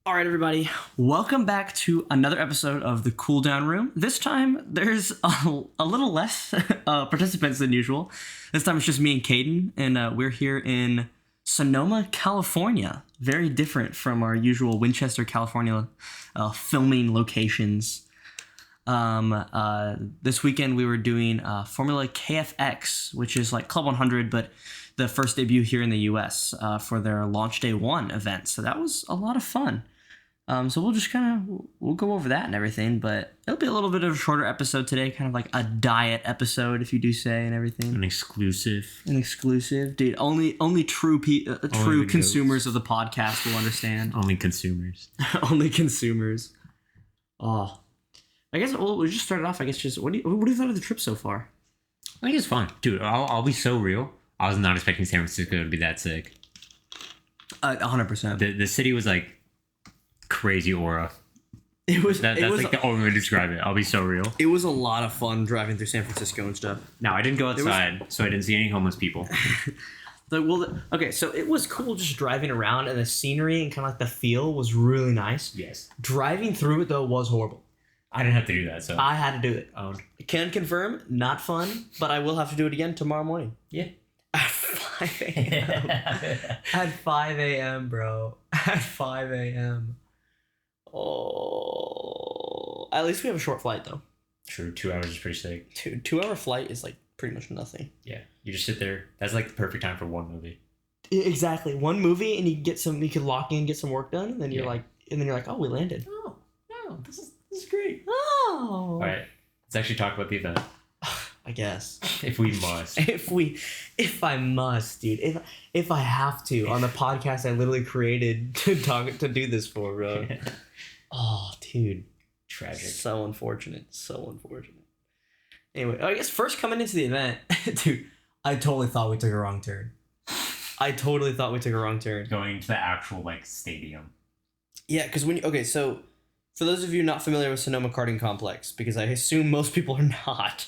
All right, everybody, welcome back to another episode of the Cooldown Room. This time, there's a little less participants than usual. This time, it's just me and Kaden, and we're here in Sonoma, California. Very different from our usual Winchester, California filming locations. This weekend, we were doing Formula KFX, which is like Club 100, but the first debut here in the U.S. For their Launch Day 1 event. So that was a lot of fun. So we'll go over that and everything, but it'll be a little bit of a shorter episode today, kind of like a diet episode, if you do say, and everything. An exclusive, dude. Only true consumers of the podcast will understand. Only consumers. Only consumers. Oh, I guess we'll just start it off. I guess just what do you thought of the trip so far? I think it's fun, dude. I'll be so real. I was not expecting San Francisco to be that sick. 100%. The city was like crazy aura. It was. That's like the only way to describe it. I'll be so real. It was a lot of fun driving through San Francisco and stuff. No, I didn't go outside, so I didn't see any homeless people. Okay, so it was cool just driving around, and the scenery and kind of like the feel was really nice. Yes. Driving through it though was horrible. I didn't have to do that, so I had to do it. Owned. Can confirm, not fun, but I will have to do it again tomorrow morning. Yeah. At 5 a.m. At 5 a.m., bro. At 5 a.m. Oh. At least we have a short flight, though. True, 2 hours is pretty sick. 2-hour flight is, like, pretty much nothing. Yeah, you just sit there. That's, like, the perfect time for one movie. Exactly. One movie, and you could lock in, get some work done, and then you're like, oh, we landed. Oh, this is great. Oh. All right, let's actually talk about the event. I guess. If we must. If I must, dude. If I have to on the podcast I literally created to do this for, bro. Oh, dude. Tragic. So unfortunate. Anyway, I guess first coming into the event, dude, I totally thought we took a wrong turn. Going to the actual like stadium. Yeah, because so for those of you not familiar with Sonoma Karting Complex, because I assume most people are not,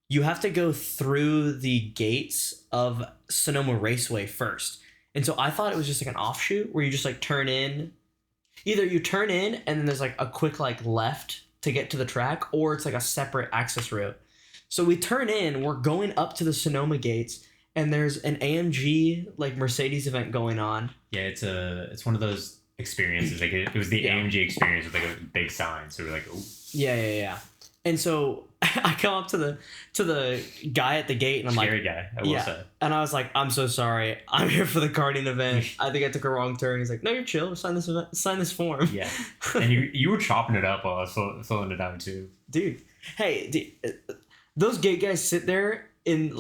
you have to go through the gates of Sonoma Raceway first. And so I thought it was just like an offshoot where you just like turn in. Either you turn in and then there's like a quick like left to get to the track, or it's like a separate access route. So we turn in, we're going up to the Sonoma gates, and there's an AMG like Mercedes event going on. Yeah, it's one of those experiences. Like it was the AMG experience with like a big sign. So we're like, oh. Yeah. And so I come up to the guy at the gate, and I'm Scary like, guy, I will say. And I was like, I'm so sorry. I'm here for the karting event. I think I took a wrong turn. He's like, no, you're chill. Sign this form. Yeah. And you were chopping it up while I was filling it out too. Dude. Hey, those gate guys sit there in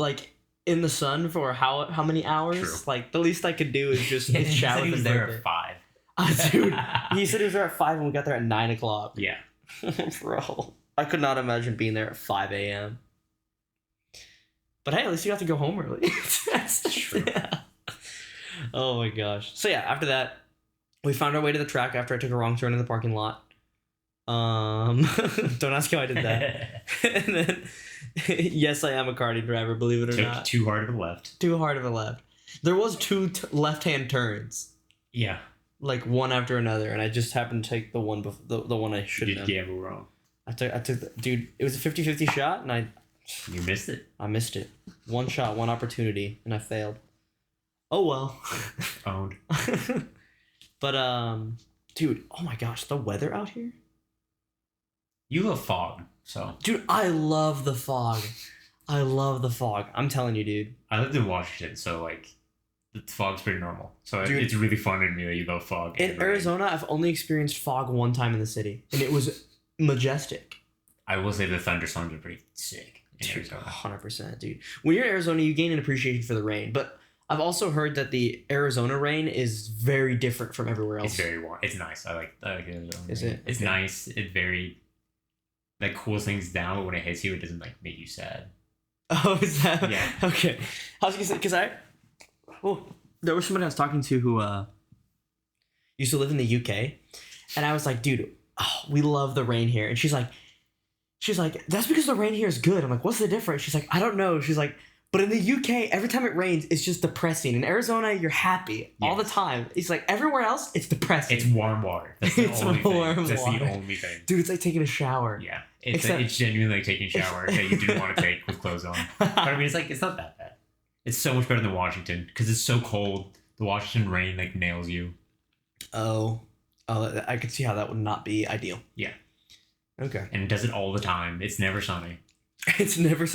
the sun for how many hours? True. Like the least I could do is just chat with him. He was there at 5. Dude, he said he was there at 5 and we got there at 9 o'clock. Yeah. Bro. I could not imagine being there at 5 a.m. But hey, at least you got to go home early. That's true. Yeah. Oh my gosh. So yeah, after that, we found our way to the track after I took a wrong turn in the parking lot. Don't ask how I did that. And then, yes, I am a karting driver, believe it or not. Too hard of a left. Too hard of a left. There was 2 left-hand turns. Yeah. Like one after another, and I just happened to take the one the one I shouldn't have. You gamble wrong. I took dude, it was a 50-50 shot, and You missed it. I missed it. One shot, one opportunity, and I failed. Oh well. Owned. But dude, oh my gosh, the weather out here. You love fog, so. Dude, I love the fog. I'm telling you, dude. I lived in Washington, so like, the fog's pretty normal. So dude, it's really fun to me that you love fog. In Arizona, I've only experienced fog one time in the city, and it was majestic. I will say the thunderstorms are pretty sick in Arizona. 100%, dude. When you're in Arizona, you gain an appreciation for the rain, but I've also heard that the Arizona rain is very different from everywhere else. It's very warm. It's nice. I like Arizona. Is it? It's nice. It very like cools things down, but when it hits you, it doesn't like make you sad. Oh, is that? Yeah. Okay. I was gonna say because there was somebody I was talking to who used to live in the UK, and I was like, dude, we love the rain here, and she's like, that's because the rain here is good. I'm like, what's the difference? She's like, I don't know. She's like, But in the UK, every time it rains, it's just depressing. In Arizona, you're happy all the time. It's like everywhere else, it's depressing. It's warm water. That's the only thing. That's the only thing. Dude, it's like taking a shower. Yeah. It's genuinely like taking a shower that you didn't want to take with clothes on. But I mean, it's not that bad. It's so much better than Washington because it's so cold. The Washington rain like nails you. Oh, I could see how that would not be ideal. Yeah. Okay. And it does it all the time. It's never sunny. It's never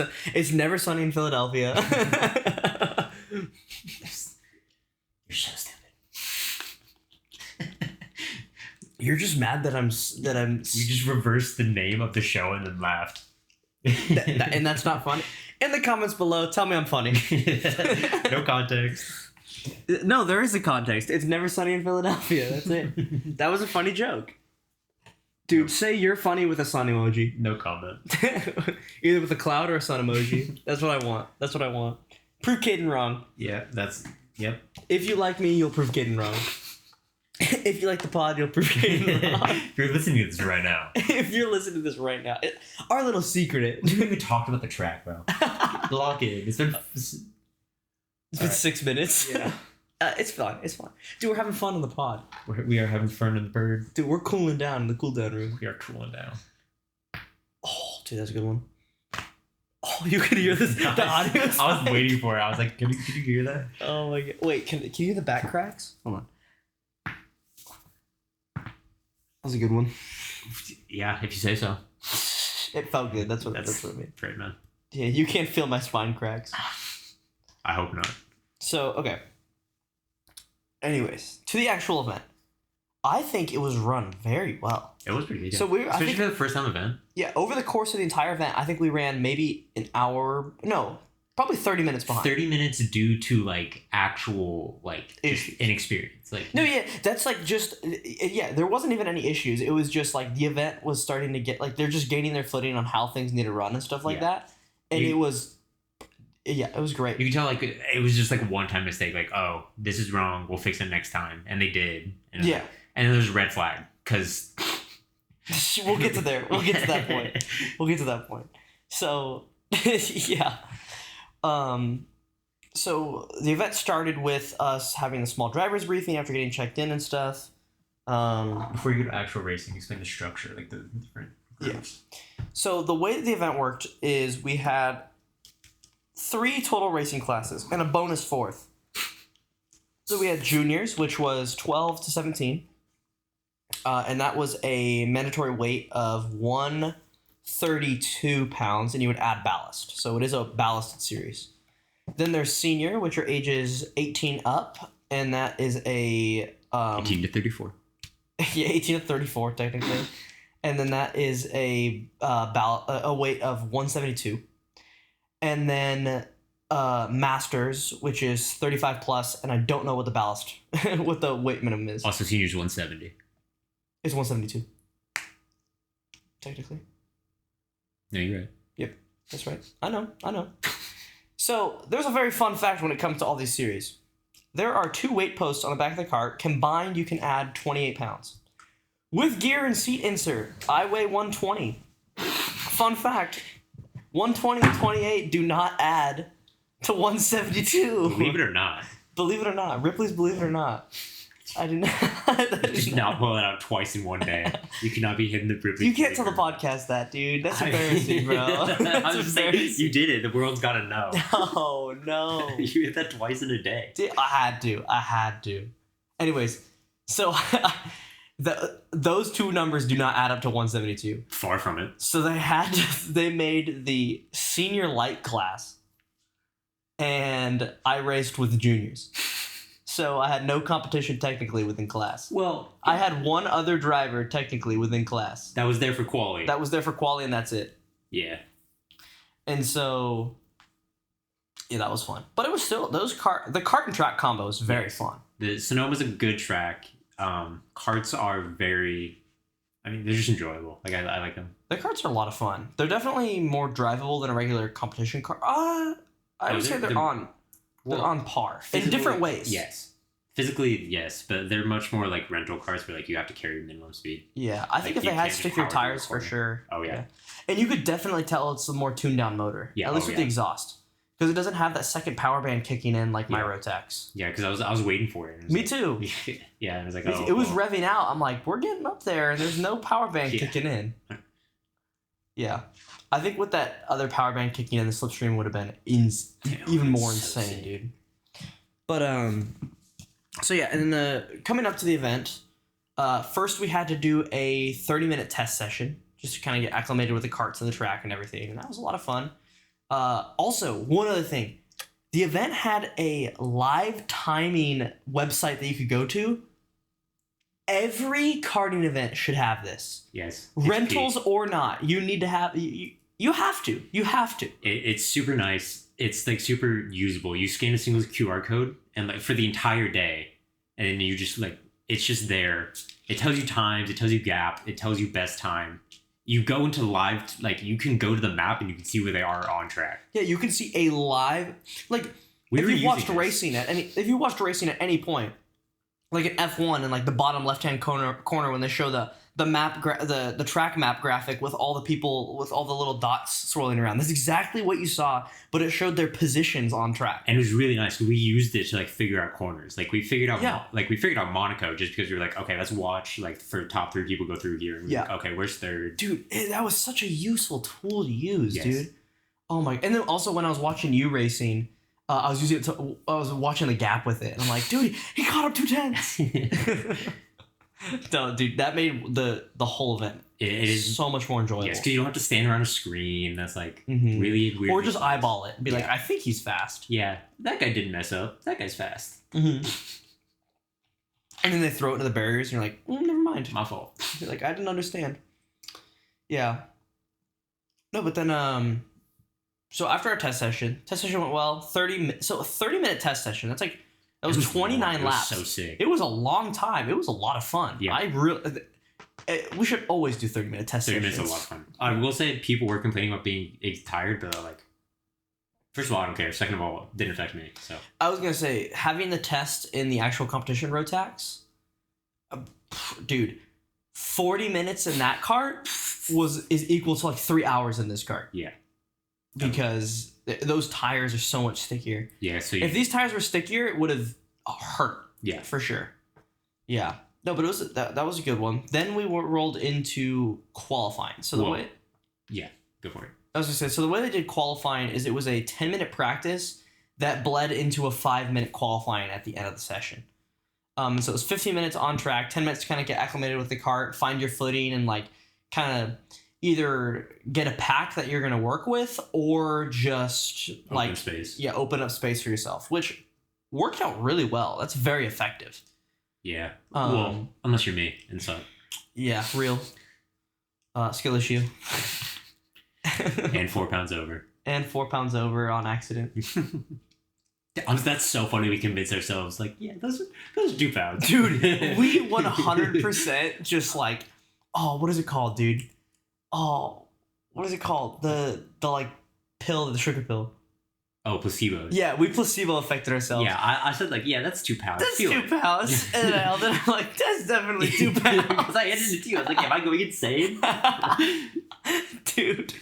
sunny in Philadelphia. You're so stupid. You're just mad that I'm. You just reversed the name of the show and then laughed. And that's not funny. In the comments below, tell me I'm funny. No context. No, there is a context. It's never sunny in Philadelphia. That's it. That was a funny joke. Dude, say you're funny with a sun emoji. No comment. Either with a cloud or a sun emoji. That's what I want. Prove Kaden wrong. Yeah, yep. If you like me, you'll prove Kaden wrong. If you like the pod, you'll prove Kaden wrong. If you're listening to this right now. If you're listening to this right now. Our little secret. We haven't even talked about the track, bro. Lock in. It's been 6 minutes. Yeah. It's fun. Dude, we're having fun on the pod. We are having fun in the bird. Dude, we're cooling down in the cooldown room. We are cooling down. Oh, dude, that's a good one. Oh, you can hear this. The audio. I was waiting for it. I was like, can you hear that? Oh my god. Wait, can you hear the back cracks? Hold on. That was a good one. Yeah, if you say so. It felt good. That's what I mean. Great, man. Yeah, you can't feel my spine cracks. I hope not. So, okay. Anyways, to the actual event. I think it was run very well. It was pretty good. So especially for the first time event. Yeah, over the course of the entire event, I think we ran maybe an hour. No, probably 30 minutes behind. 30 minutes due to like actual like just inexperience. Like no, yeah, that's like just there wasn't even any issues. It was just like the event was starting to get like they're just gaining their footing on how things need to run and stuff like that, and it was. Yeah, it was great. You can tell, like, it was just, like, a one-time mistake. Like, oh, this is wrong. We'll fix it next time. And they did. And yeah. And then there's a red flag. Because... We'll get to there. We'll get to that point. So, yeah. So, the event started with us having a small driver's briefing after getting checked in and stuff. Before you go to actual racing, explain the structure, like, the different groups. Yeah. So, the way that the event worked is we had 3 total racing classes and a bonus 4th. So we had juniors, which was 12 to 17. And that was a mandatory weight of 132 pounds, and you would add ballast. So it is a ballasted series. Then there's senior, which are ages 18 up, and that is a... 18 to 34. Yeah, 18 to 34, technically. And then that is a weight of 172. And then Masters, which is 35 plus, and I don't know what the ballast, what the weight minimum is. Also, senior's 170. It's 172. Technically. No, you're right. Yep, that's right. I know. So, there's a very fun fact when it comes to all these series. There are 2 weight posts on the back of the cart. Combined, you can add 28 pounds. With gear and seat insert, I weigh 120. Fun fact. 120 and 28 do not add to 172. Believe it or not. Believe it or not. Ripley's Believe It or Not. I did not. Just not pull it out twice in one day. You cannot be hitting the Ripley's. You can't tell the podcast that, dude. That's embarrassing, bro. I'm just saying, you did it. The world's got to know. No. You hit that twice in a day. Dude, I had to. Anyways, so... those 2 numbers do not add up to 172. Far from it. So they made the senior light class, and I raced with the juniors. So I had no competition technically within class. Well, I had one other driver technically within class. That was there for quality. And that's it. Yeah. And so, yeah, that was fun. But it was still the kart and track combo is very fun. The Sonoma's a good track. Karts are very, they're just enjoyable. Like I like them. The karts are a lot of fun. They're definitely more drivable than a regular competition car. I would say they're on par in different ways. Yes, physically yes, but they're much more like rental cars where like you have to carry minimum speed. Yeah, I think if they had stickier tires for sure. Oh yeah, and you could definitely tell it's a more tuned down motor. Yeah, at least with the exhaust. because it doesn't have that second power band kicking in like my Rotax. Yeah, because I was waiting for it. Me too. Yeah, I was like, it was revving out. I'm like, we're getting up there, and there's no power band kicking in. Yeah, I think with that other power band kicking in, the slipstream would have been even more insane, dude. But so yeah, and then coming up to the event, first we had to do a 30-minute test session just to kind of get acclimated with the karts and the track and everything, and that was a lot of fun. Also, one other thing, the event had a live timing website that you could go to. Every karting event should have this. Yes. Rentals or not, you need to have. You have to. You have to. It's super nice. It's like super usable. You scan a single QR code and like for the entire day, and then you just like it's just there. It tells you times. It tells you gap. It tells you best time. You go into live, like you can go to the map and you can see where they are on track. Yeah, you can see a live like if you watched racing at any point, like at F1 and like the bottom left hand corner when they show the map the track map graphic with all the people with all the little dots swirling around. That's exactly what you saw, but it showed their positions on track. And it was really nice. We used it to like figure out corners. Like we figured out Monaco just because we were like, okay, let's watch like for top 3 people go through here. And like, okay, where's third? Dude, that was such a useful tool to use, dude. Oh my! And then also when I was watching you racing, I was using it I was watching the gap with it, and I'm like, dude, he caught up 2 tenths. No, dude, that made the whole event it is so much more enjoyable. Yes, because you don't have to stand around a screen. That's like really weird. Or just eyeball it and be like, I think he's fast. Yeah, that guy didn't mess up. That guy's fast. And then they throw it into the barriers, and you're like, never mind. My fault. You're like, I didn't understand. Yeah. No, but then so after our test session went well. A 30-minute test session. That's like. That was 29 laps. It was so sick. It was a long time. It was a lot of fun. Yeah. We should always do 30-minute test sessions. 30 minutes is a lot of fun. I will say people were complaining about being tired, but like, first of all, I don't care. Second of all, it didn't affect me. So I was gonna say having the test in the actual competition Rotax, dude, 40 minutes in that kart is equal to like 3 hours in this kart. Yeah. Because those tires are so much stickier. Yeah, so if these tires were stickier, it would have hurt. Yeah, for sure. Yeah, no, but it was that was a good one. Then we rolled into qualifying. So go for it. I was gonna say, so the way they did qualifying is it was a 10-minute practice that bled into a 5-minute qualifying at the end of the session. So it was 15 minutes on track, 10 minutes to kind of get acclimated with the kart, find your footing, and like kind of either get a pack that you're going to work with or just open up space for yourself, which worked out really well. That's very effective. Yeah. Well, unless you're me and so. Yeah, real. Skill issue. And 4 pounds over. And 4 pounds over on accident. That's so funny. We convince ourselves like, yeah, those are 2 pounds. Dude, we 100% just like, oh, what is it called, dude? Oh, what is it called? The like pill, the sugar pill. Oh, placebo. Yeah, we placebo affected ourselves. Yeah, I said like, yeah, that's 2 pounds. That's 2 pounds. And then I'm like, that's definitely 2 pounds. Because I ended it too. I was like, am I going insane? Dude,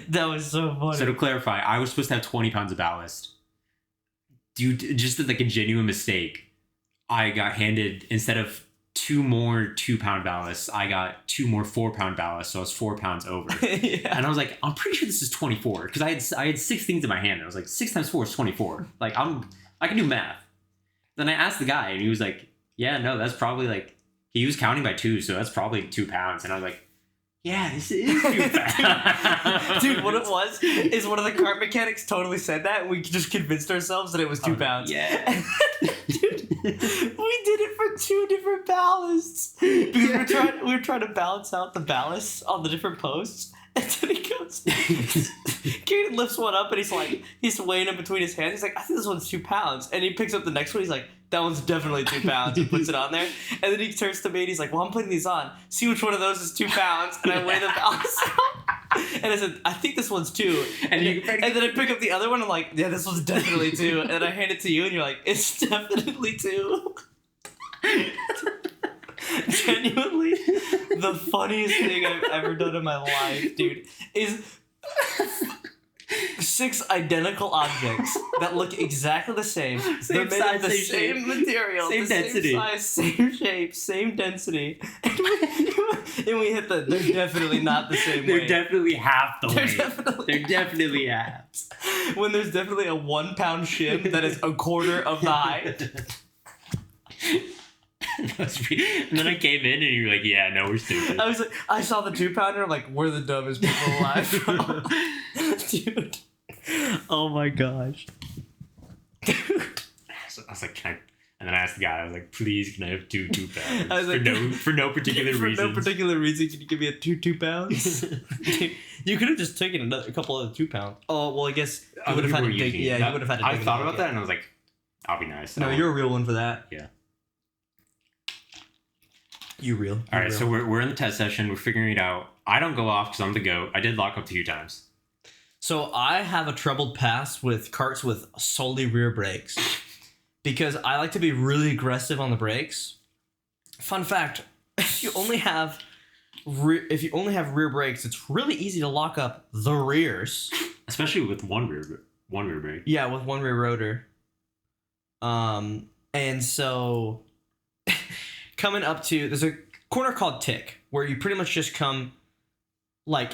that was so funny. So to clarify, I was supposed to have 20 pounds of ballast. Dude, just like a genuine mistake, I got handed, instead of 2 more 2-pound ballasts, I got 2 more 4-pound ballasts, so I was 4 pounds over. Yeah. And I was like, I'm pretty sure this is 24 because I had 6 things in my hand. And I was like, 6 times 4 is 24. Like I can do math. Then I asked the guy, and he was like, yeah, no, that's probably like he was counting by 2, so that's probably 2 pounds. And I was like, yeah, this is 2 pounds. Dude, what it was is one of the kart mechanics totally said that. And we just convinced ourselves that it was 2 pounds. Yeah. Dude, we did it for 2 different ballasts because we were trying to balance out the ballasts on the different posts. And then he goes, Kaden lifts one up and he's weighing it between his hands. He's like, I think this one's 2 pounds. And he picks up the next one. He's like, that one's definitely 2 pounds. He puts it on there. And then he turns to me and he's like, well, I'm putting these on. See which one of those is 2 pounds. And I weigh the ballast out. And I said, I think this one's 2. And then I pick up the other one. I'm like, yeah, this one's definitely 2. And then I hand it to you and you're like, it's definitely 2. Genuinely, the funniest thing I've ever done in my life, dude, is 6 identical objects that look exactly the same. They're made size, of the same material, same density, same size, same shape, same density. And we hit the. They're definitely not the same They're weight. definitely half the weight. They're definitely half. When there's definitely a 1 pound shim that is a quarter of the height. And then I came in and you were like, "Yeah, no, we're stupid." I saw the 2 pounder. I'm like, we're the dumbest people alive, bro. Dude. Oh my gosh. So I was like, "Can I?" And then I asked the guy, I was like, "Please, can I have 2 2-pounders?" I was like, for no particular reason. For no particular reason, can you give me a 2 pounds? Dude, you could have just taken a couple of 2 pounds. Oh well, I guess you would have had to dig. Yeah, you would have had to. I thought about that and I was like, "I'll be nice." No, you're a real one for that. Yeah. You real. All right, so we're in the test session. We're figuring it out. I don't go off because I'm the GOAT. I did lock up 2 times. So I have a troubled past with karts with solely rear brakes because I like to be really aggressive on the brakes. Fun fact: if you only have rear brakes, it's really easy to lock up the rears, especially with one rear brake. Yeah, with one rear rotor. And so coming up to there's a corner called tick where you pretty much just come like.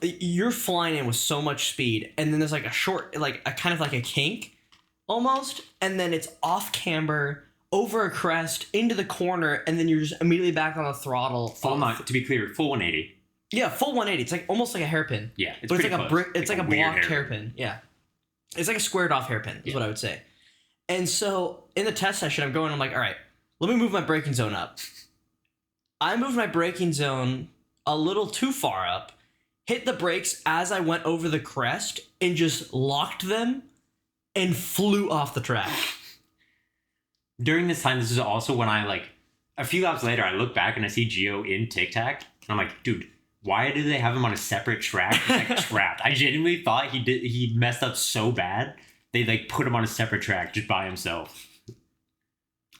You're flying in with so much speed, and then there's like a short, like a kind of like a kink almost, and then it's off camber over a crest into the corner, and then you're just immediately back on the throttle. To be clear, full 180. Yeah, full 180. It's like almost like a hairpin. Yeah, it's like a brick. It's like a blocked hairpin. Yeah, it's like a squared off hairpin. Is what I would say. And so in the test session, I'm like, all right, let me move my braking zone up. I moved my braking zone a little too far up. Hit the brakes as I went over the crest and just locked them and flew off the track. During this time, this is also when a few laps later, I look back and I see Gio in Tic Tac. And I'm like, dude, why did they have him on a separate track? He's like trapped. I genuinely thought he messed up so bad. They put him on a separate track just by himself.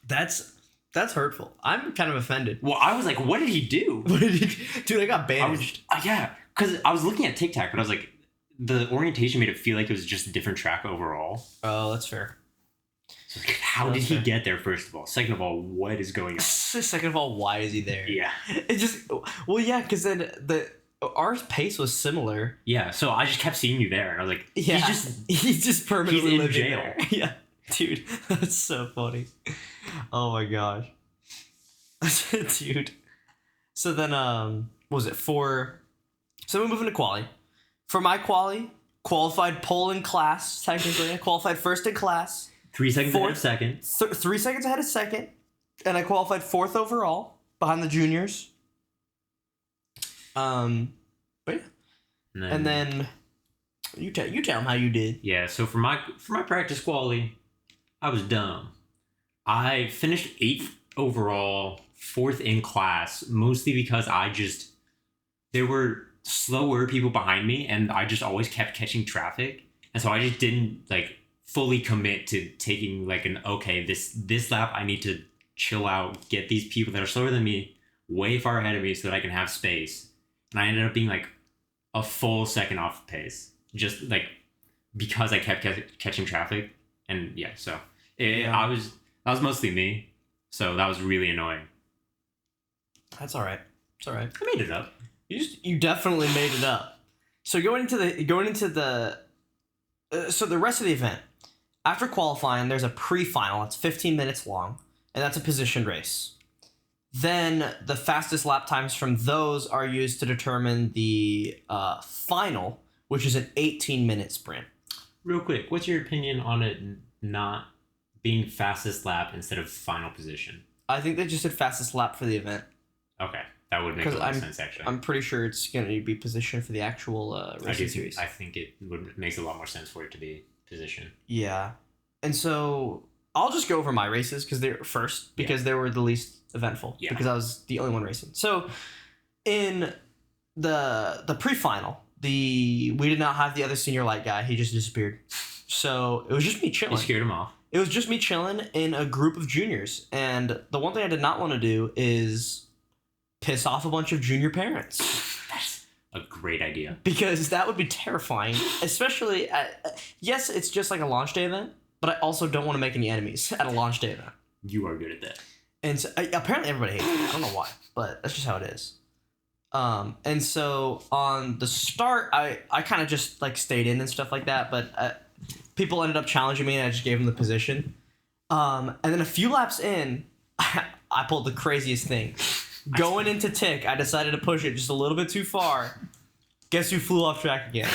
That's hurtful. I'm kind of offended. Well, I was like, what did he do? Dude, I got banished. Yeah. Because I was looking at Tic Tac, but I was like, the orientation made it feel like it was just a different track overall. Oh, that's fair. So how did he get there, first of all? Second of all, what is going on? Second of all, why is he there? Yeah. Yeah, because then our pace was similar. Yeah, so I just kept seeing you there, and I was like, yeah, he's just permanently in living jail. there. Yeah, dude, that's so funny. Oh my gosh. Dude. So then, what was it, So we move into quali. For my qualified pole in class, technically. I qualified first in class. 3 seconds ahead of second. 3 seconds ahead of second. And I qualified 4th overall behind the juniors. But yeah. And then you tell them how you did. Yeah, so for my practice quali, I was dumb. I finished 8th overall, 4th in class, mostly because there were slower people behind me, and I just always kept catching traffic, and so I just didn't fully commit to taking this lap I need to chill out, get these people that are slower than me way far ahead of me so that I can have space, and I ended up being a full second off pace, just because I kept catching traffic, and yeah, so that was mostly me, so that was really annoying. That's all right. It's all right. I made it up. You definitely made it up. So going into the so the rest of the event, after qualifying, there's a pre-final. It's 15 minutes long, and that's a position race. Then the fastest lap times from those are used to determine the final, which is an 18-minute sprint. Real quick, what's your opinion on it not being fastest lap instead of final position? I think they just did fastest lap for the event. Okay. That would make a lot of sense, actually. I'm pretty sure it's going to be positioned for the actual racing series. I think it makes a lot more sense for it to be position. Yeah. And so I'll just go over my races because they're first, because they were the least eventful, because I was the only one racing. So in the pre-final, we did not have the other senior light guy. He just disappeared. So it was just me chilling. You scared him off. It was just me chilling in a group of juniors. And the one thing I did not want to do is piss off a bunch of junior parents. a great idea. Because that would be terrifying, especially yes, it's just like a launch day event, but I also don't want to make any enemies at a launch day event. You are good at that. And so, apparently everybody hates it. I don't know why, but that's just how it is. And so on the start, I kind of just like stayed in and stuff like that, but people ended up challenging me and I just gave them the position. And then a few laps in, I pulled the craziest thing. Going into tick, I decided to push it just a little bit too far. Guess who flew off track again?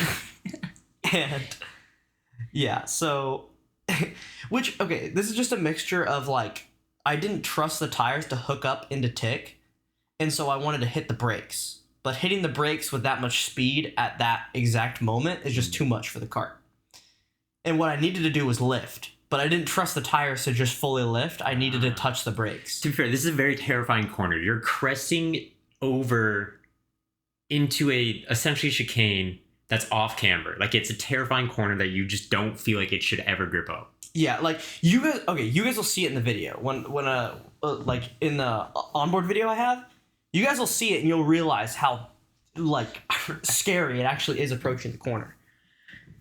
And yeah, so okay, this is just a mixture of like I didn't trust the tires to hook up into tick, and so I wanted to hit the brakes. But hitting the brakes with that much speed at that exact moment is just too much for the kart. And what I needed to do was lift. But I didn't trust the tires to just fully lift. I needed to touch the brakes. To be fair, this is a very terrifying corner. You're cresting over into a essentially chicane that's off camber. Like, it's a terrifying corner that you just don't feel like it should ever grip up. Yeah, like you guys will see it in the video when like in the onboard video I have. You guys will see it and you'll realize how like scary it actually is approaching the corner,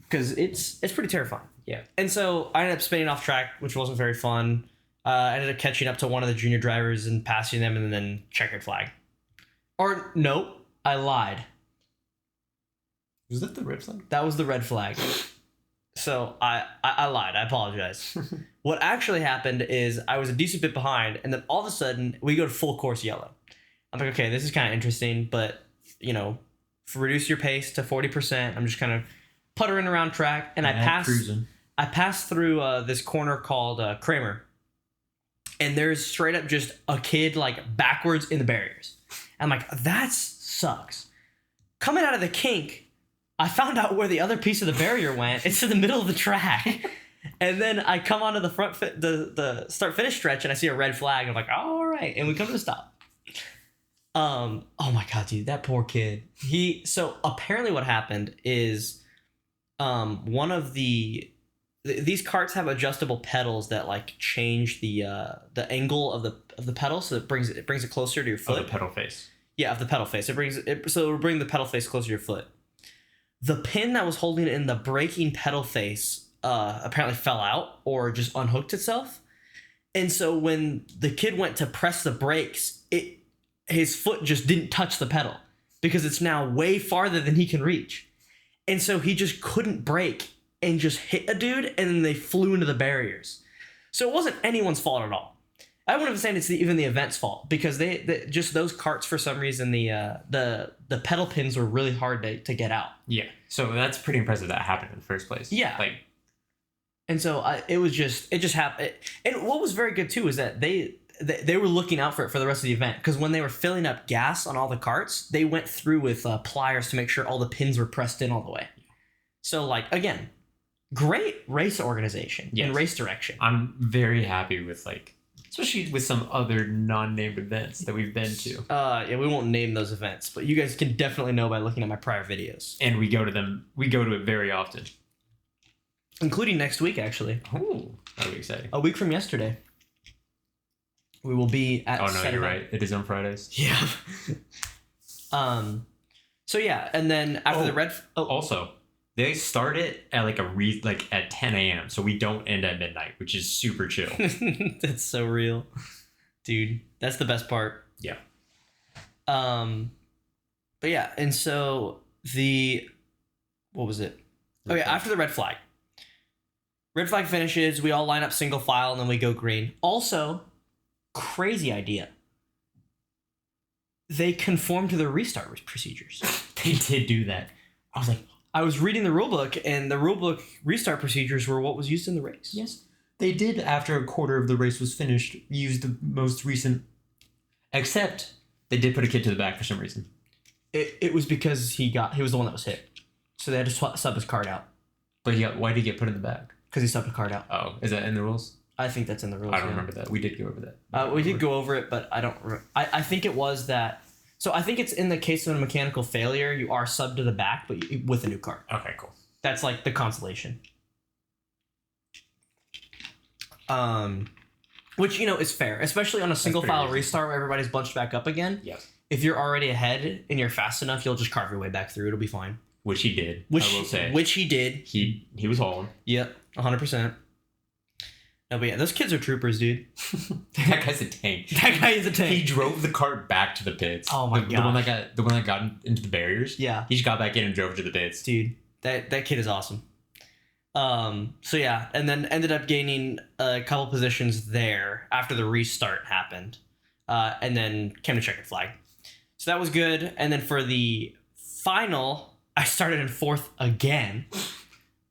because it's pretty terrifying. Yeah. And so I ended up spinning off track, which wasn't very fun. I ended up catching up to one of the junior drivers and passing them, and then checkered flag. Or no, I lied. Was that the red flag? That was the red flag. So I lied. I apologize. What actually happened is I was a decent bit behind, and then all of a sudden we go to full course yellow. I'm like, okay, this is kind of interesting, but reduce your pace to 40%. I'm just kind of puttering around track, and I passed through this corner called Kramer, and there's straight up just a kid like backwards in the barriers. I'm like, that sucks. Coming out of the kink, I found out where the other piece of the barrier went. It's in the middle of the track. And then I come onto the front the start finish stretch, and I see a red flag. I'm like, oh, all right, and we come to a stop. Oh my god, dude, that poor kid. So apparently what happened is one of these karts have adjustable pedals that like change the angle of the pedal, so it brings it closer to your foot. Of the pedal face. Yeah, of the pedal face. So it'll bring the pedal face closer to your foot. The pin that was holding it in the braking pedal face apparently fell out or just unhooked itself. And so when the kid went to press the brakes, his foot just didn't touch the pedal because it's now way farther than he can reach. And so he just couldn't brake and just hit a dude, and then they flew into the barriers. So it wasn't anyone's fault at all. I wouldn't have said it's even the event's fault, because they just those karts, for some reason, the pedal pins were really hard to get out. Yeah. So that's pretty impressive that happened in the first place. Yeah. And so it just happened. And what was very good too is that they were looking out for it for the rest of the event, because when they were filling up gas on all the karts, they went through with pliers to make sure all the pins were pressed in all the way. So like, again, great race organization and race direction. I'm very happy with especially with some other non-named events that we've been to. Yeah, we won't name those events, but you guys can definitely know by looking at my prior videos. And we go to them. We go to it very often. Including next week, actually. Ooh, that'll be exciting. A week from yesterday. We will be at. Oh no, you're right. It is on Fridays. Yeah. So yeah, and then after the red. Also, they start it at at 10 a.m. So we don't end at midnight, which is super chill. That's so real, dude. That's the best part. Yeah. But yeah, and so what was it? Oh yeah, after the red flag. Red flag finishes. We all line up single file, and then we go green. Also, crazy idea. They conform to the restart procedures. They did do that. I was reading the rulebook, and the rulebook restart procedures were what was used in the race. Yes, they did. After a quarter of the race was finished, use the most recent. Except they did put a kid to the back for some reason. It was because he was the one that was hit, so they had to sub his card out. But why did he get put in the back? Because he subbed the card out. Oh, is that in the rules? I think that's in the rules. I don't remember that. We did go over that. We did go over it, but I don't. I think it was that. So I think it's in the case of a mechanical failure, you are subbed to the back, but with a new card. Okay, cool. That's like the consolation. Which is fair, especially on a single file restart where everybody's bunched back up again. Yes. if you're already ahead and you're fast enough, you'll just carve your way back through. It'll be fine. Which he did. I will say. Which he did. He was hauling. Yep, 100%. No, but yeah, those kids are troopers, dude. That guy's a tank. That guy is a tank. He drove the cart back to the pits. Oh my god. The one that got into the barriers. Yeah. He just got back in and drove to the pits. Dude, that kid is awesome. So yeah, and then ended up gaining a couple positions there after the restart happened. And then came to checkered flag. So that was good. And then for the final, I started in 4th again.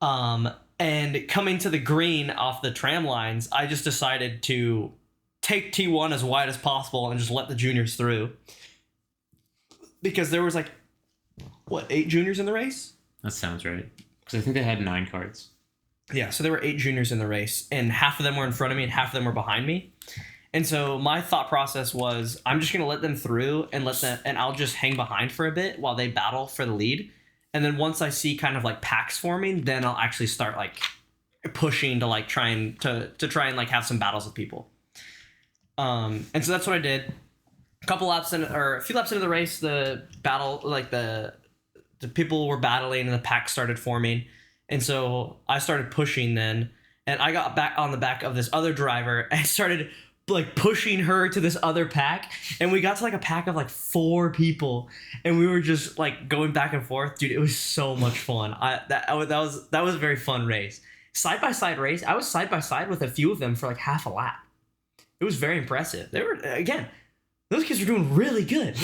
And coming to the green off the tram lines, I just decided to take T1 as wide as possible and just let the juniors through. Because there was 8 juniors in the race? That sounds right. Because I think they had 9 carts. Yeah, so there were 8 juniors in the race, and half of them were in front of me and half of them were behind me. And so my thought process was, I'm just going to let them through and I'll just hang behind for a bit while they battle for the lead. And then once I see kind of packs forming, then I'll actually start pushing to try and have some battles with people. And so that's what I did. A few laps into the race, the battle, the people were battling and the packs started forming. And so I started pushing then, and I got back on the back of this other driver and started pushing her to this other pack, and we got to a pack of 4 people, and we were just going back and forth. Dude, it was so much fun. That was a very fun race. Side by side race. I was side by side with a few of them for half a lap. It was very impressive. They were, again, those kids were doing really good.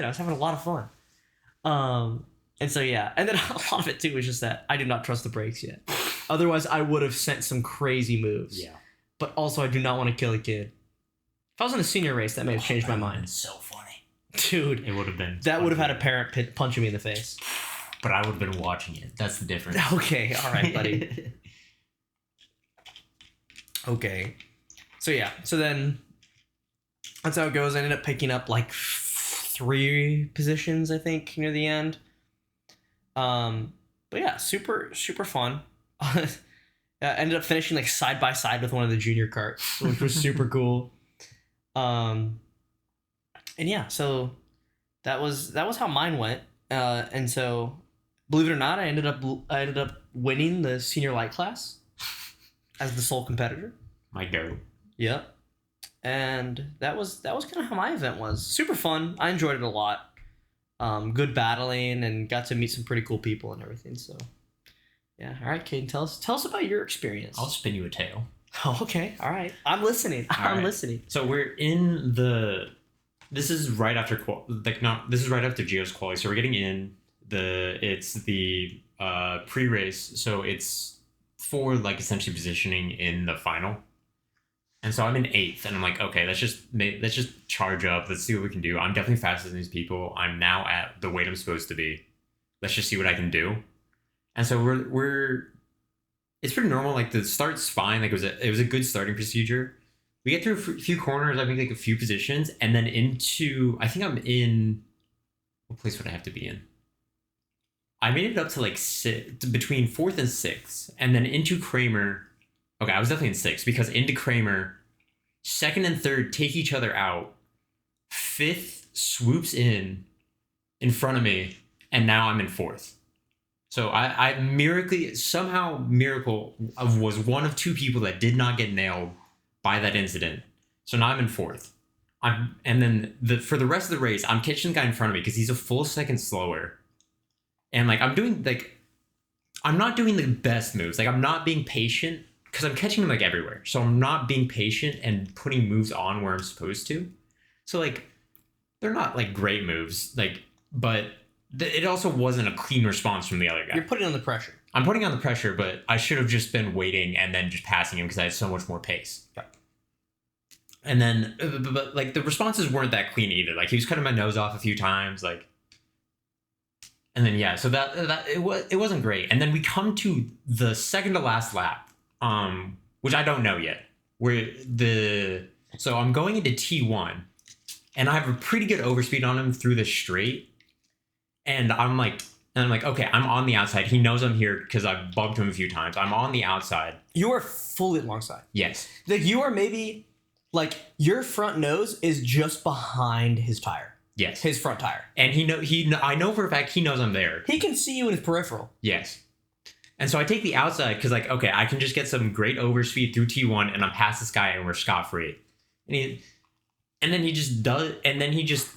I was having a lot of fun. And so yeah, and then a lot of it too was just that I do not trust the brakes yet. Otherwise, I would have sent some crazy moves. Yeah. But also, I do not want to kill a kid. If I was in a senior race, that may have changed my mind. So funny. Dude. It would have been. That would have had a parent punching me in the face. But I would have been watching it. That's the difference. Okay. All right, buddy. Okay. So yeah. So then that's how it goes. I ended up picking up 3 positions, I think, near the end. But yeah, super, super fun. Ended up finishing side by side with one of the junior carts, which was super cool. And yeah, so that was how mine went. And so, believe it or not, I ended up winning the senior light class as the sole competitor. My go. Yep. And that was kind of how my event was. Super fun. I enjoyed it a lot. Good battling and got to meet some pretty cool people and everything. So. Yeah. All right, Kaden, tell us about your experience. I'll spin you a tale. Oh, okay. All right. I'm listening. I'm listening. So we're in this is right after this is right after Geo's quali. So we're getting in it's the pre-race. So it's for essentially positioning in the final. And so I'm in 8th, and I'm like, okay, let's just charge up. Let's see what we can do. I'm definitely faster than these people. I'm now at the weight I'm supposed to be. Let's just see what I can do. And so it's pretty normal. The start's fine. It was a good starting procedure. We get through a few corners, I think a few positions, and then I think I'm in, what place would I have to be in? I made it up to between 4th and 6th, and then into Kramer. Okay, I was definitely in 6th because into Kramer, 2nd and 3rd take each other out. 5th swoops in front of me, and now I'm in 4th. So I miracle was one of 2 people that did not get nailed by that incident. So now I'm in 4th. And then for the rest of the race, I'm catching the guy in front of me because he's a full second slower. And I'm doing I'm not doing the best moves. I'm not being patient because I'm catching him everywhere. So I'm not being patient and putting moves on where I'm supposed to. So they're not great moves. But it also wasn't a clean response from the other guy. You're putting on the pressure. I'm putting on the pressure, but I should have just been waiting and then just passing him because I had so much more pace. Yeah. And then, but the responses weren't that clean either. He was cutting my nose off a few times, and then yeah, so it wasn't great. And then we come to the second to last lap, which I don't know yet. So I'm going into T1, and I have a pretty good overspeed on him through the straight. And I'm like, okay, I'm on the outside. He knows I'm here because I've bumped him a few times. I'm on the outside. You are fully alongside. Yes. You are maybe your front nose is just behind his tire. Yes. His front tire. And I know for a fact he knows I'm there. He can see you in his peripheral. Yes. And so I take the outside because, like, okay, I can just get some great overspeed through T1 and I'm past this guy and we're scot-free. And then he just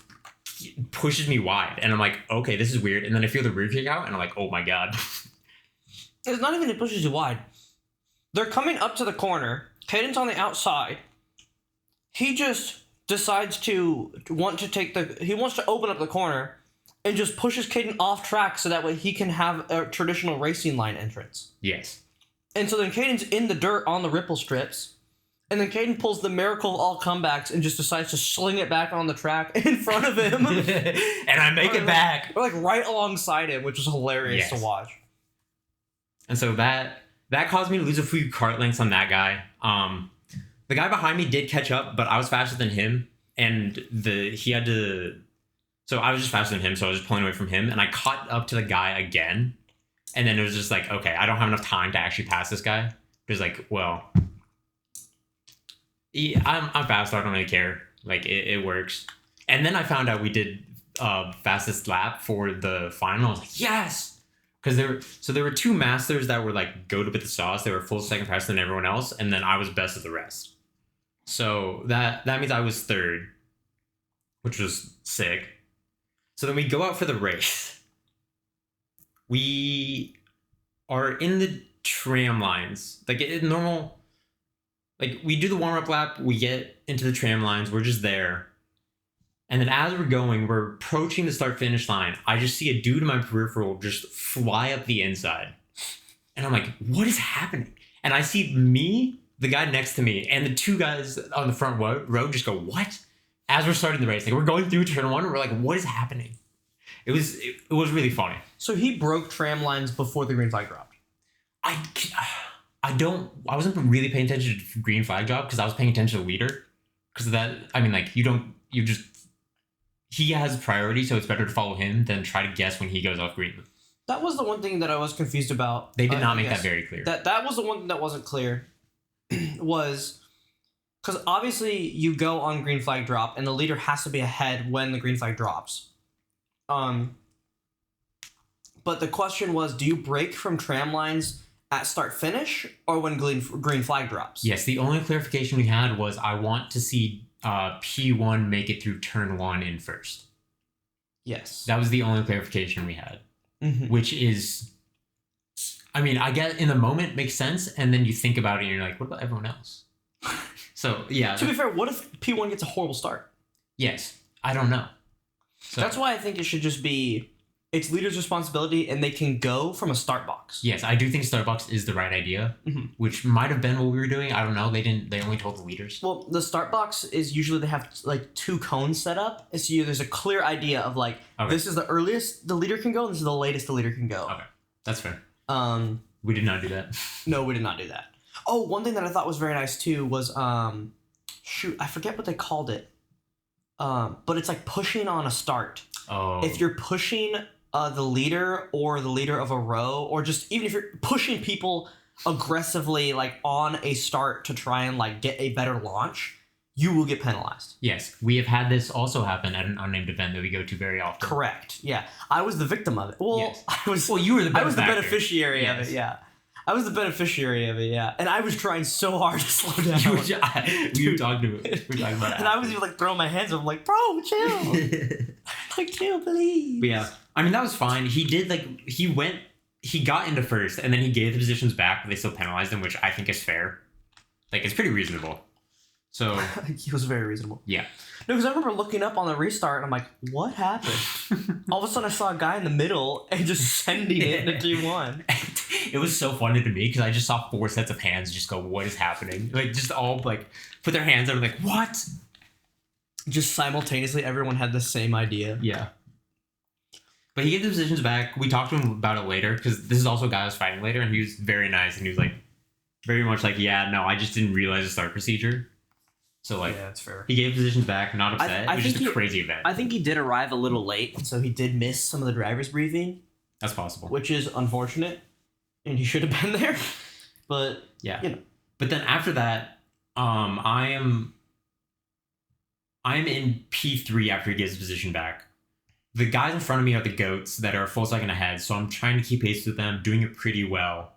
pushes me wide. And I'm like, okay, this is weird. And then I feel the rear kick out and I'm like, oh my God. It's not even it pushes you wide. They're coming up to the corner. Kaden's on the outside. He just decides he wants to open up the corner and just pushes Kaden off track so that way he can have a traditional racing line entrance. Yes. And so then Kaden's in the dirt on the ripple strips. And then Kaden pulls the miracle of all comebacks and just decides to sling it back on the track in front of him. And I make it back. We're like right alongside him, which was hilarious to watch. And so that caused me to lose a few kart lengths on that guy. The guy behind me did catch up, but I was faster than him. And so I was just faster than him, so I was just pulling away from him. And I caught up to the guy again. And then it was just like, okay, I don't have enough time to actually pass this guy. It was like, well, I'm fast, so I don't really care. Like, it works. And then I found out we did fastest lap for the final. I was like, yes! Because there were two masters that were like goated with the sauce. They were full second faster than everyone else. And then I was best of the rest. So that means I was third, which was sick. So then we go out for the race. We are in the tram lines. Like normal, like we do the warm-up lap, we get into the tram lines, we're just there. And then as we're going, we're approaching the start-finish line. I just see a dude in my peripheral just fly up the inside. And I'm like, what is happening? And I see me, the guy next to me, and the two guys on the front row just go, what? As we're starting the race. Like, we're going through turn one, we're like, what is happening? It was really funny. So he broke tram lines before the green flag dropped. I wasn't really paying attention to green flag drop because I was paying attention to the leader. Because of that, I mean, like, he has priority, so it's better to follow him than try to guess when he goes off green. That was the one thing that I was confused about. They did not make that very clear. That was the one thing that wasn't clear. Was because obviously you go on green flag drop and the leader has to be ahead when the green flag drops. But the question was, do you break from tram lines at start finish or when green flag drops? Yes, the only clarification we had was I want to see P1 make it through turn one in first. Yes. That was the only clarification we had, which is, I mean, I get in the moment makes sense, and then you think about it and you're like, what about everyone else? So, yeah. To be fair, what if P1 gets a horrible start? Yes. I don't know. So, that's why I think it should just be, it's leader's responsibility and they can go from a start box. Yes, I do think start box is the right idea, which might have been what we were doing. I don't know. They only told the leaders. Well, the start box is usually they have like two cones set up. And so there's a clear idea of like, this is the earliest the leader can go and this is the latest the leader can go. Okay, that's fair. We did not do that. No, we did not do that. Oh, one thing that I thought was very nice too was, shoot, I forget what they called it. But it's like pushing on a start. Oh. If you're pushing the leader or the leader of a row, or just even if you're pushing people aggressively like on a start to try and like get a better launch, you will get penalized. Yes, we have had this also happen at an unnamed event that we go to very often. Correct. Yeah, I was the victim of it. Well, yes. You were the beneficiary of it. Yeah. I was the beneficiary of it, yeah. And I was trying so hard to slow down. We were talking about it. And I was even like throwing my hands up, I'm like, bro, chill. Like, chill, please. But yeah, I mean, that was fine. He did he got into first and then he gave the positions back, but they still penalized him, which I think is fair. Like, it's pretty reasonable. So. He was very reasonable. Yeah. No, because I remember looking up on the restart and I'm like, what happened? All of a sudden I saw a guy in the middle and just sending it into T1. It was so funny to me because I just saw 4 sets of hands just go, what is happening? Like, just all like put their hands out and like, what? Just simultaneously, everyone had the same idea. Yeah. But he gave the positions back. We talked to him about it later because this is also a guy I was fighting later, and he was very nice and he was like, very much like, yeah, no, I just didn't realize the start procedure. So, like, yeah, that's fair. He gave positions back, not upset. It was just a crazy event. I think he did arrive a little late, so he did miss some of the driver's briefing. That's possible. Which is unfortunate, and he should have been there. But, yeah. You know. But then after that, I am I'm in P3 after he gets his position back. The guys in front of me are the goats that are a full second ahead, so I'm trying to keep pace with them, doing it pretty well.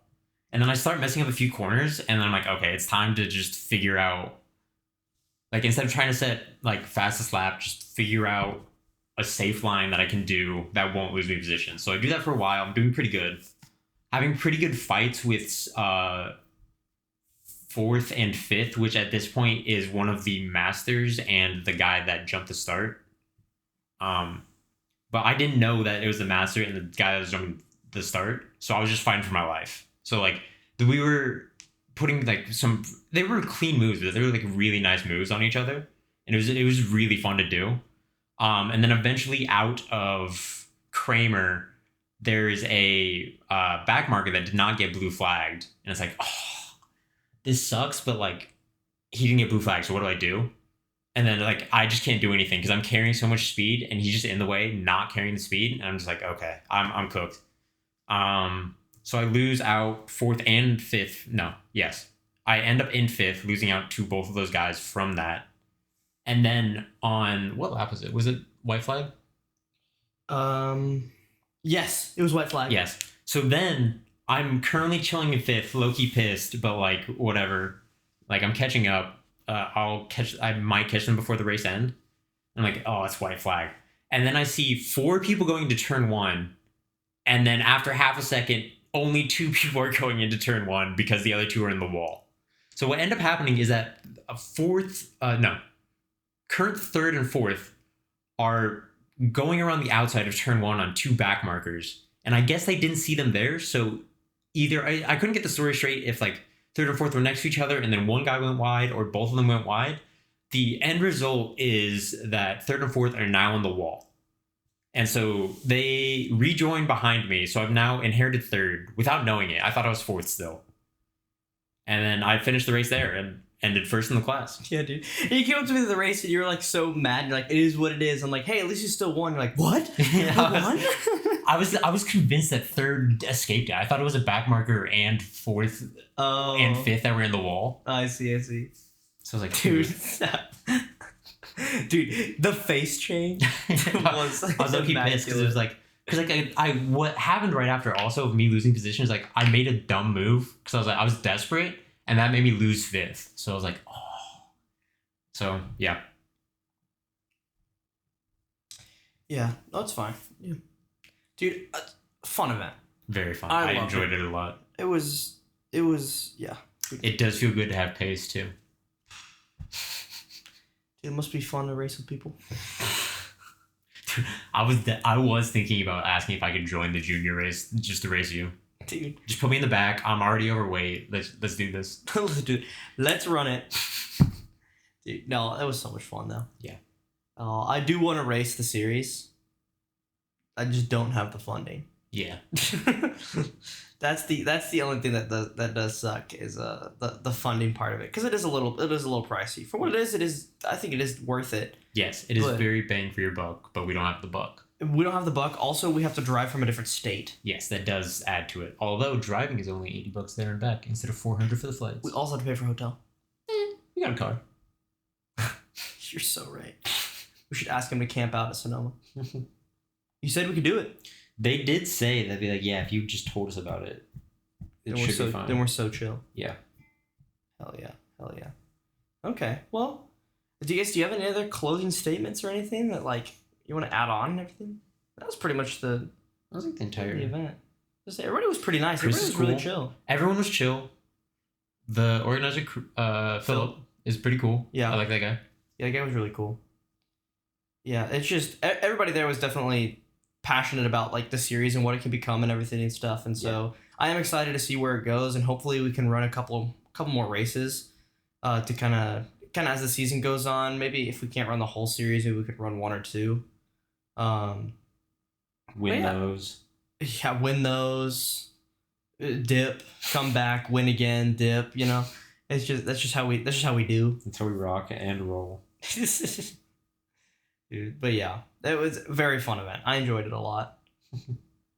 And then I start messing up a few corners, and then I'm like, okay, it's time to just figure out, like, instead of trying to set, like, fastest lap, just figure out a safe line that I can do that won't lose me position. So I do that for a while. I'm doing pretty good. Having pretty good fights with fourth and fifth, which at this point is one of the masters and the guy that jumped the start. But I didn't know that it was the master and the guy that was jumping the start, so I was just fighting for my life. So like we were putting like they were clean moves, but they were like really nice moves on each other, and it was really fun to do. And then eventually out of Kramer, there's a back marker that did not get blue flagged, and it's like, oh, this sucks, but like he didn't get blue flagged, so what do I do? And then like I just can't do anything because I'm carrying so much speed, and he's just in the way, not carrying the speed, and I'm just like, okay, I'm cooked. So I lose out fourth and fifth. No, yes, I end up in fifth, losing out to both of those guys from that. And then on what lap was it? Was it white flag? Yes, it was white flag. Yes. So then I'm currently chilling in fifth, low-key pissed, but like whatever. Like I'm catching up. I might catch them before the race end. I'm like, oh, it's white flag. And then I see 4 people going to turn 1. And then after half a second, only 2 people are going into turn 1 because the other 2 are in the wall. So what ended up happening is that current third and fourth are going around the outside of turn 1 on 2 back markers. And I guess they didn't see them there. So either I couldn't get the story straight if like third and fourth were next to each other and then one guy went wide or both of them went wide. The end result is that third and fourth are now on the wall. And so they rejoined behind me. So I've now inherited third without knowing it. I thought I was fourth still. And then I finished the race there and ended first in the class. Yeah, dude. And you came up to me at the race and you were like so mad. You're like, it is what it is. I'm like, hey, at least you still won. You're like, what? Yeah, I was convinced that third escaped it. I thought it was a back marker and fourth and fifth that were in the wall. I see. So I was like, dude. Dude, the face change was I was low-key pissed because it was like, what happened right after also of me losing position is like I made a dumb move because I was desperate and that made me lose fifth. So I was like, oh. So yeah. Yeah, that's fine. Yeah. Dude, fun event. Very fun. I enjoyed it a lot. It was yeah. It does feel good to have pace too. It must be fun to race with people. Dude, I was thinking about asking if I could join the junior race just to race you. Dude, just put me in the back. I'm already overweight. Let's do this. Dude, let's run it. Dude, no, it was so much fun though. Yeah. I do want to race the series. I just don't have the funding. Yeah. That's the only thing that does suck is the funding part of it, because it is a little pricey for what it is. I think it is worth it. Yes, it is very bang for your buck, but we don't have the buck. We don't have the buck. Also, we have to drive from a different state. Yes, that does add to it. Although driving is only $80 there and back instead of $400 for the flights. We also have to pay for hotel. We got a car. You're so right. We should ask him to camp out at Sonoma. You said we could do it. They did say they'd be like, yeah, if you just told us about it, it should be fine. Then we're so chill. Yeah. Hell yeah. Okay. Well, do you have any other closing statements or anything that like you want to add on and everything? That was pretty much the entire event. Just everybody was pretty nice. Everybody was really chill. Everyone was chill. The organizer, Philip, is pretty cool. Yeah. I like that guy. Yeah, the guy was really cool. Yeah, it's just everybody there was definitely passionate about like the series and what it can become and everything and stuff. And so I am excited to see where it goes, and hopefully we can run a couple more races to kind of as the season goes on. Maybe if we can't run the whole series, maybe we could run 1 or 2. Win those. Yeah, win those. Dip, come back, win again, dip. You know, that's just how we do. That's how we rock and roll. Dude, but yeah, it was a very fun event. I enjoyed it a lot.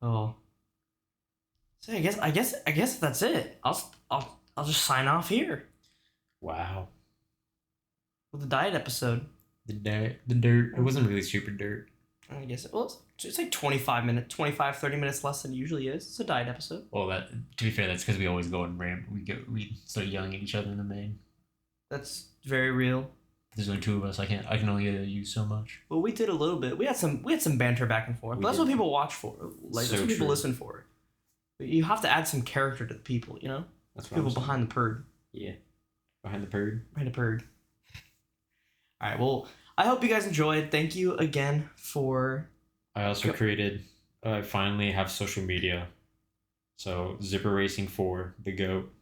Oh, so I guess that's it. I'll just sign off here. Wow. With the diet episode. The dirt. It wasn't really super dirt. I guess it's like 30 minutes less than it usually is. It's a diet episode. Well, that to be fair, that's because we always go and rant. We start yelling at each other in the main. That's very real. There's only two of us. I can only use so much. Well, we did a little bit. We had some banter back and forth. But that's what people watch for. Like that's what people listen for. But you have to add some character to the people, you know? That's what people behind the purd. Yeah. Behind the purd. Behind the purd. All right. Well, I hope you guys enjoyed. Thank you again for. I also created. I finally have social media. So Zipper Racing 4, the GOAT.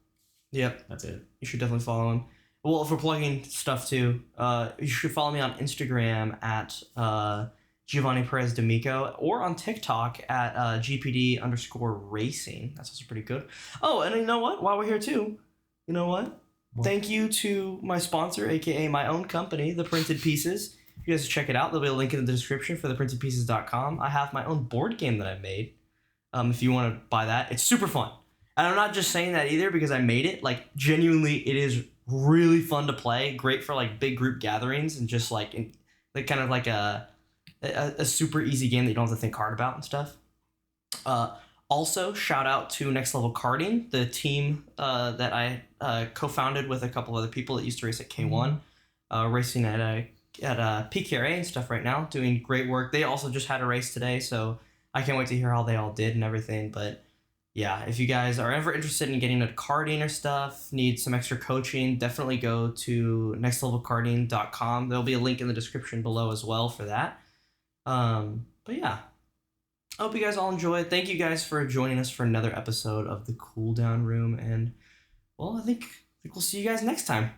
Yep. That's it. You should definitely follow him. Well, if we're plugging stuff too, you should follow me on Instagram at Giovanni Perez-D'Amico or on TikTok at GPD_racing. That's also pretty good. Oh, and you know what? While we're here too, you know what? Thank you to my sponsor, aka my own company, The Printed Pieces. You guys should check it out. There'll be a link in the description for theprintedpieces.com. I have my own board game that I made. If you want to buy that, it's super fun. And I'm not just saying that either because I made it. Like, genuinely, it is really fun to play. Great for like big group gatherings and just like kind of like a super easy game that you don't have to think hard about and stuff. Also, shout out to Next Level Karting, the team that I co-founded with a couple other people that used to race at K1, racing at PKRA and stuff right now, doing great work. They also just had a race today, so I can't wait to hear how they all did and everything. But yeah, if you guys are ever interested in getting into karting or stuff, need some extra coaching, definitely go to nextlevelkarting.com. There'll be a link in the description below as well for that. But yeah, I hope you guys all enjoyed. Thank you guys for joining us for another episode of the Cooldown Room. And, well, I think we'll see you guys next time.